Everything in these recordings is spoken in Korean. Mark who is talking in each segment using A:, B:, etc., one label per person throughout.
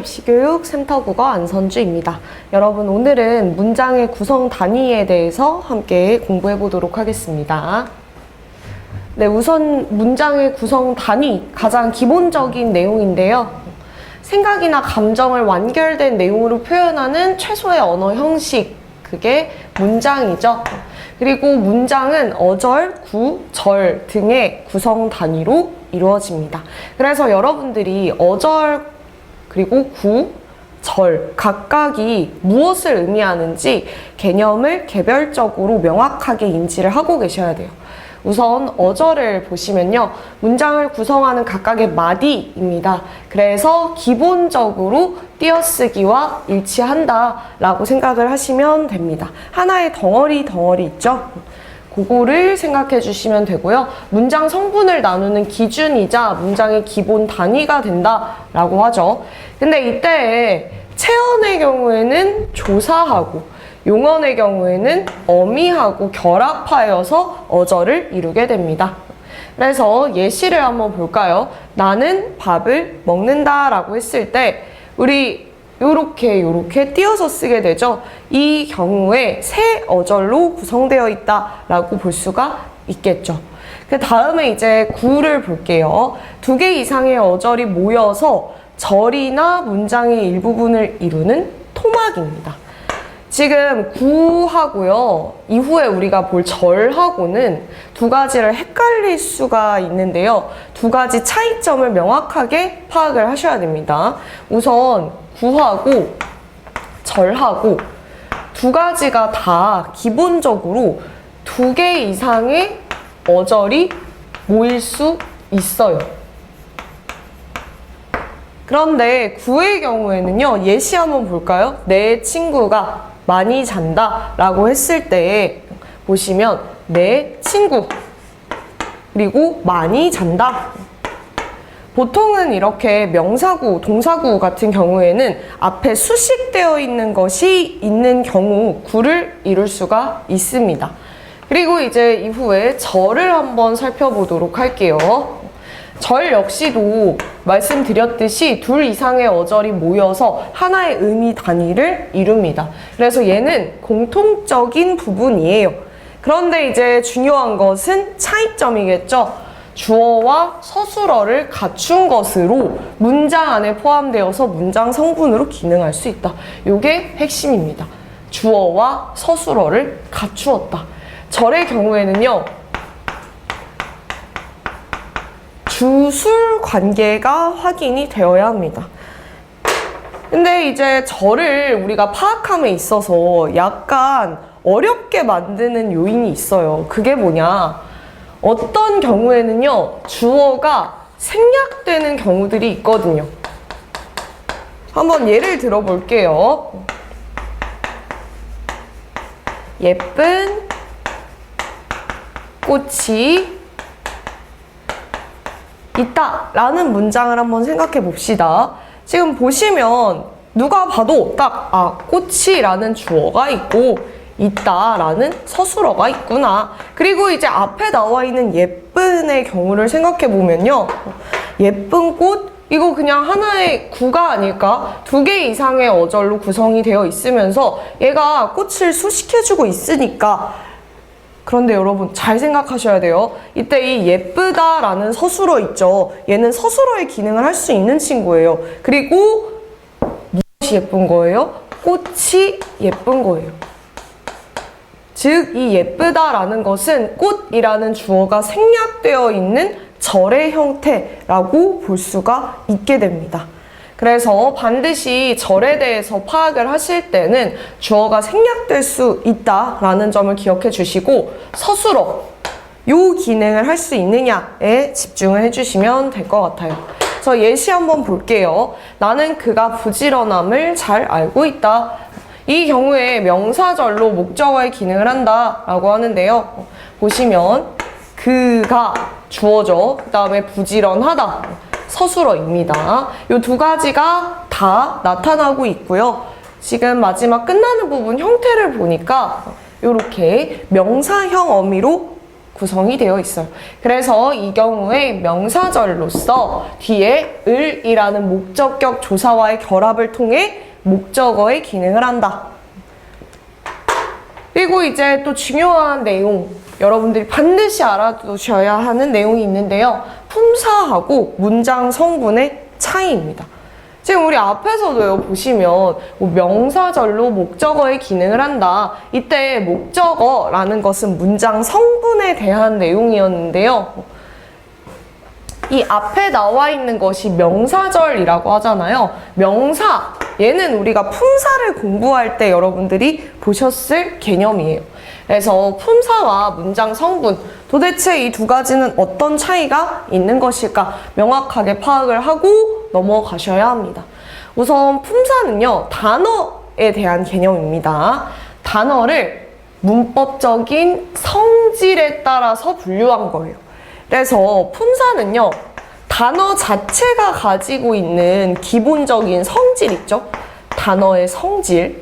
A: 입시교육 센터국어 안선주입니다. 여러분, 오늘은 문장의 구성 단위에 대해서 함께 공부해 보도록 하겠습니다. 네, 우선 문장의 구성 단위, 가장 기본적인 내용인데요. 생각이나 감정을 완결된 내용으로 표현하는 최소의 언어 형식, 그게 문장이죠. 그리고 문장은 어절, 구, 절 등의 구성 단위로 이루어집니다. 그래서 여러분들이 어절 그리고 구, 절 각각이 무엇을 의미하는지 개념을 개별적으로 명확하게 인지를 하고 계셔야 돼요. 우선 어절을 보시면요, 문장을 구성하는 각각의 마디입니다. 그래서 기본적으로 띄어쓰기와 일치한다 라고 생각을 하시면 됩니다. 하나의 덩어리 있죠? 그거를 생각해 주시면 되고요. 문장 성분을 나누는 기준이자 문장의 기본 단위가 된다라고 하죠. 근데 이때 체언의 경우에는 조사하고 용언의 경우에는 어미하고 결합하여서 어절을 이루게 됩니다. 그래서 예시를 한번 볼까요? 나는 밥을 먹는다 라고 했을 때 우리 요렇게 띄어서 쓰게 되죠. 이 경우에 세 어절로 구성되어 있다라고 볼 수가 있겠죠. 그 다음에 이제 구를 볼게요. 2개 이상의 어절이 모여서 절이나 문장의 일부분을 이루는 토막입니다. 지금 구하고요, 이후에 우리가 볼 절하고는 두 가지를 헷갈릴 수가 있는데요. 두 가지 차이점을 명확하게 파악을 하셔야 됩니다. 우선 구하고 절하고 두 가지가 다 기본적으로 2개 이상의 어절이 모일 수 있어요. 그런데 구의 경우에는요, 예시 한번 볼까요? 내 친구가 많이 잔다 라고 했을 때 보시면 내 친구 그리고 많이 잔다. 보통은 이렇게 명사구, 동사구 같은 경우에는 앞에 수식되어 있는 것이 있는 경우 구를 이룰 수가 있습니다. 그리고 이제 이후에 절을 한번 살펴보도록 할게요. 절 역시도 말씀드렸듯이 2 이상의 어절이 모여서 하나의 의미 단위를 이룹니다. 그래서 얘는 공통적인 부분이에요. 그런데 이제 중요한 것은 차이점이겠죠. 주어와 서술어를 갖춘 것으로 문장 안에 포함되어서 문장 성분으로 기능할 수 있다. 이게 핵심입니다. 주어와 서술어를 갖추었다. 절의 경우에는요, 주술 관계가 확인이 되어야 합니다. 근데 이제 절을 우리가 파악함에 있어서 약간 어렵게 만드는 요인이 있어요. 그게 뭐냐? 어떤 경우에는요, 주어가 생략되는 경우들이 있거든요. 한번 예를 들어볼게요. 예쁜 꽃이 있다 라는 문장을 한번 생각해 봅시다. 지금 보시면 누가 봐도 딱 꽃이라는 주어가 있고 있다 라는 서술어가 있구나. 그리고 이제 앞에 나와 있는 예쁜의 경우를 생각해 보면요, 예쁜 꽃, 이거 그냥 하나의 구가 아닐까? 2개 이상의 어절로 구성이 되어 있으면서 얘가 꽃을 수식해주고 있으니까. 그런데 여러분 잘 생각하셔야 돼요. 이때 이 예쁘다라는 서술어 있죠. 얘는 서술어의 기능을 할 수 있는 친구예요. 그리고 무엇이 예쁜 거예요? 꽃이 예쁜 거예요. 즉, 이 예쁘다라는 것은 꽃이라는 주어가 생략되어 있는 절의 형태라고 볼 수가 있게 됩니다. 그래서 반드시 절에 대해서 파악을 하실 때는 주어가 생략될 수 있다라는 점을 기억해 주시고, 서술어, 요 기능을 할 수 있느냐에 집중을 해주시면 될 것 같아요. 그래서 예시 한번 볼게요. 나는 그가 부지런함을 잘 알고 있다. 이 경우에 명사절로 목적어의 기능을 한다라고 하는데요. 보시면 그가 주어죠. 그 다음에 부지런하다. 서술어입니다. 이 2가지가 다 나타나고 있고요. 지금 마지막 끝나는 부분 형태를 보니까 이렇게 명사형 어미로 구성이 되어 있어요. 그래서 이 경우에 명사절로서 뒤에 을이라는 목적격 조사와의 결합을 통해 목적어의 기능을 한다. 그리고 이제 또 중요한 내용, 여러분들이 반드시 알아두셔야 하는 내용이 있는데요. 품사하고 문장 성분의 차이입니다. 지금 우리 앞에서도요, 보시면 명사절로 목적어의 기능을 한다. 이때 목적어라는 것은 문장 성분에 대한 내용이었는데요. 이 앞에 나와 있는 것이 명사절이라고 하잖아요. 명사, 얘는 우리가 품사를 공부할 때 여러분들이 보셨을 개념이에요. 그래서 품사와 문장 성분, 도대체 이 두 가지는 어떤 차이가 있는 것일까 명확하게 파악을 하고 넘어가셔야 합니다. 우선 품사는요, 단어에 대한 개념입니다. 단어를 문법적인 성질에 따라서 분류한 거예요. 그래서 품사는요, 단어 자체가 가지고 있는 기본적인 성질 있죠? 단어의 성질,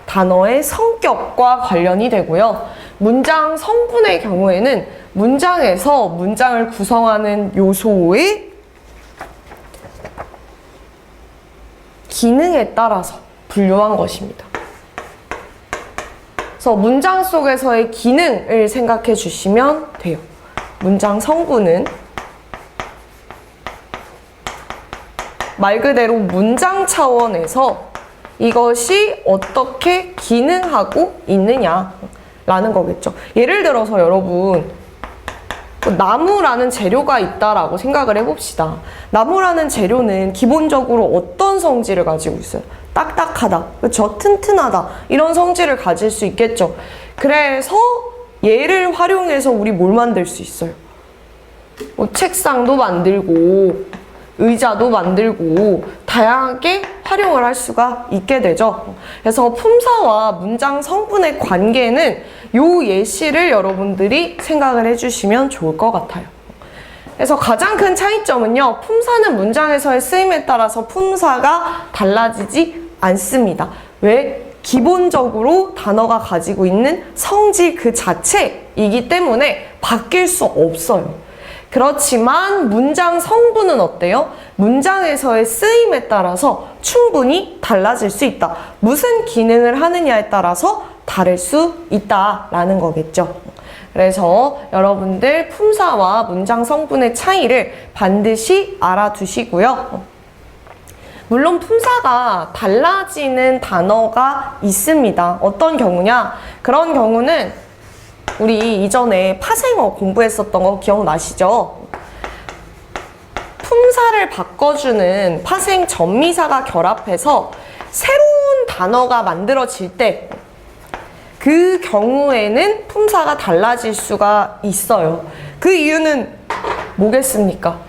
A: 단어의 성격과 관련이 되고요. 문장 성분의 경우에는 문장에서 문장을 구성하는 요소의 기능에 따라서 분류한 것입니다. 그래서 문장 속에서의 기능을 생각해 주시면 돼요. 문장 성분은 말 그대로 문장 차원에서 이것이 어떻게 기능하고 있느냐라는 거겠죠. 예를 들어서 여러분, 나무라는 재료가 있다라고 생각을 해봅시다. 나무라는 재료는 기본적으로 어떤 성질을 가지고 있어요? 딱딱하다, 그렇죠? 튼튼하다, 이런 성질을 가질 수 있겠죠. 그래서 얘를 활용해서 우리 뭘 만들 수 있어요? 책상도 만들고 의자도 만들고 다양하게 활용을 할 수가 있게 되죠. 그래서 품사와 문장 성분의 관계는 요 예시를 여러분들이 생각을 해주시면 좋을 것 같아요. 그래서 가장 큰 차이점은요, 품사는 문장에서의 쓰임에 따라서 품사가 달라지지 않습니다. 왜? 기본적으로 단어가 가지고 있는 성질 그 자체이기 때문에 바뀔 수 없어요. 그렇지만 문장 성분은 어때요? 문장에서의 쓰임에 따라서 충분히 달라질 수 있다. 무슨 기능을 하느냐에 따라서 다를 수 있다라는 거겠죠. 그래서 여러분들 품사와 문장 성분의 차이를 반드시 알아두시고요. 물론 품사가 달라지는 단어가 있습니다. 어떤 경우냐? 그런 경우는 우리 이전에 파생어 공부했었던 거 기억나시죠? 품사를 바꿔주는 파생 전미사가 결합해서 새로운 단어가 만들어질 때 그 경우에는 품사가 달라질 수가 있어요. 그 이유는 뭐겠습니까?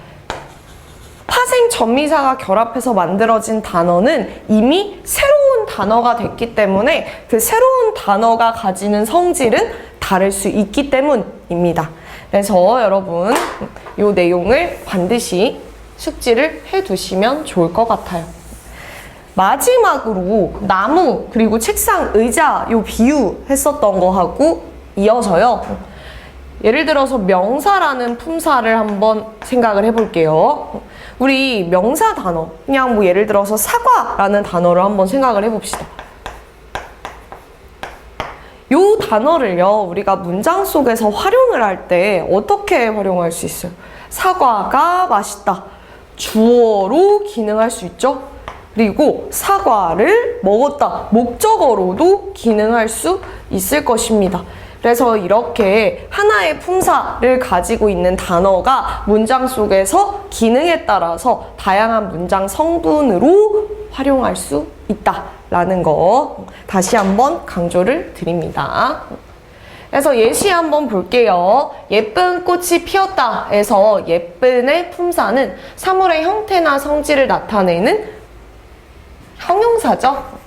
A: 파생 전미사가 결합해서 만들어진 단어는 이미 새로운 단어가 됐기 때문에 그 새로운 단어가 가지는 성질은 다를 수 있기 때문입니다. 그래서 여러분, 이 내용을 반드시 숙지를 해두시면 좋을 것 같아요. 마지막으로 나무 그리고 책상, 의자 요 비유 했었던 거하고 이어서요. 예를 들어서 명사라는 품사를 한번 생각을 해볼게요. 우리 명사 단어, 그냥 뭐 예를 들어서 사과라는 단어를 한번 생각을 해봅시다. 요 단어를요, 우리가 문장 속에서 활용을 할 때 어떻게 활용할 수 있어요? 사과가 맛있다. 주어로 기능할 수 있죠? 그리고 사과를 먹었다. 목적어로도 기능할 수 있을 것입니다. 그래서 이렇게 하나의 품사를 가지고 있는 단어가 문장 속에서 기능에 따라서 다양한 문장 성분으로 활용할 수 있다라는 거 다시 한번 강조를 드립니다. 그래서 예시 한번 볼게요. 예쁜 꽃이 피었다에서 예쁜의 품사는 사물의 형태나 성질을 나타내는 형용사죠.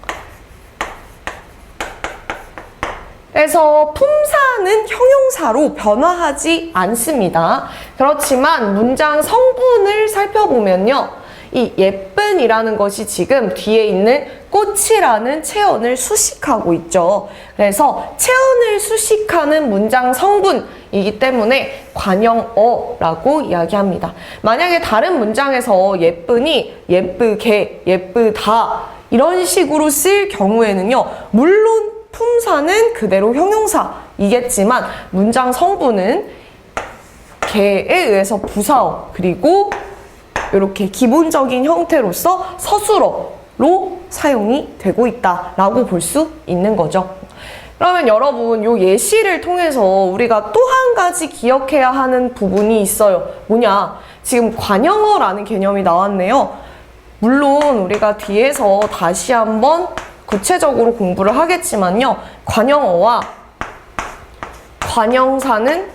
A: 그래서 품사는 형용사로 변화하지 않습니다. 그렇지만 문장 성분을 살펴보면요, 이 예쁜이라는 것이 지금 뒤에 있는 꽃이라는 체언을 수식하고 있죠. 그래서 체언을 수식하는 문장 성분이기 때문에 관형어라고 이야기합니다. 만약에 다른 문장에서 예쁜이, 예쁘게, 예쁘다 이런 식으로 쓸 경우에는요. 물론 품사는 그대로 형용사이겠지만 문장 성분은 개에 의해서 부사어 그리고 이렇게 기본적인 형태로서 서술어로 사용이 되고 있다라고 볼 수 있는 거죠. 그러면 여러분 이 예시를 통해서 우리가 또 한 가지 기억해야 하는 부분이 있어요. 뭐냐? 지금 관형어라는 개념이 나왔네요. 물론 우리가 뒤에서 다시 한번 구체적으로 공부를 하겠지만요. 관형어와 관형사는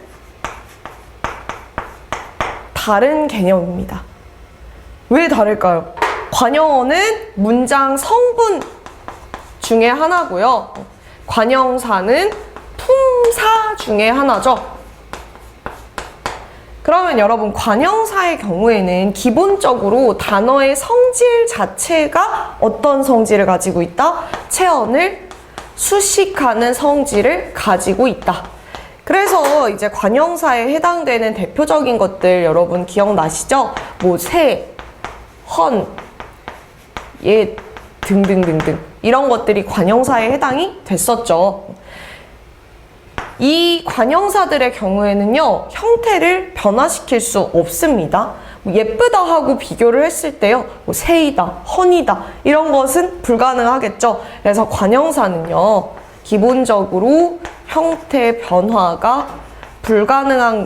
A: 다른 개념입니다. 왜 다를까요? 관형어는 문장 성분 중에 하나고요. 관형사는 품사 중에 하나죠. 그러면 여러분 관형사의 경우에는 기본적으로 단어의 성질 자체가 어떤 성질을 가지고 있다? 체언을 수식하는 성질을 가지고 있다. 그래서 이제 관형사에 해당되는 대표적인 것들 여러분 기억나시죠? 뭐 새, 헌, 예 등등등등 이런 것들이 관형사에 해당이 됐었죠. 이 관형사들의 경우에는요, 형태를 변화시킬 수 없습니다. 예쁘다 하고 비교를 했을 때요, 뭐 새이다, 헌이다 이런 것은 불가능하겠죠. 그래서 관형사는요, 기본적으로 형태 변화가 불가능한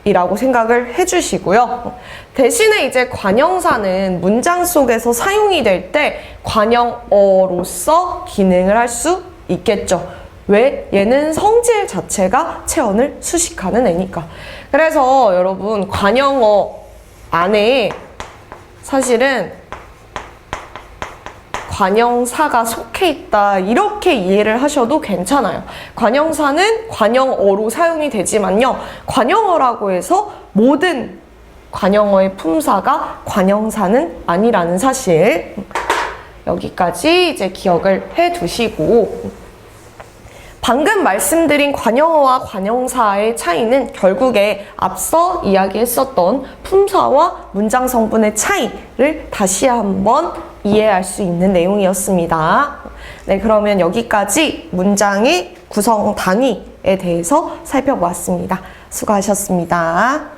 A: 것이라고 생각을 해주시고요. 대신에 이제 관형사는 문장 속에서 사용이 될 때 관형어로서 기능을 할 수 있겠죠. 왜? 얘는 성질 자체가 체언을 수식하는 애니까. 그래서 여러분 관형어 안에 사실은 관형사가 속해 있다 이렇게 이해를 하셔도 괜찮아요. 관형사는 관형어로 사용이 되지만요. 관형어라고 해서 모든 관형어의 품사가 관형사는 아니라는 사실 여기까지 이제 기억을 해 두시고 방금 말씀드린 관형어와 관형사의 차이는 결국에 앞서 이야기했었던 품사와 문장 성분의 차이를 다시 한번 이해할 수 있는 내용이었습니다. 네, 그러면 여기까지 문장의 구성 단위에 대해서 살펴보았습니다. 수고하셨습니다.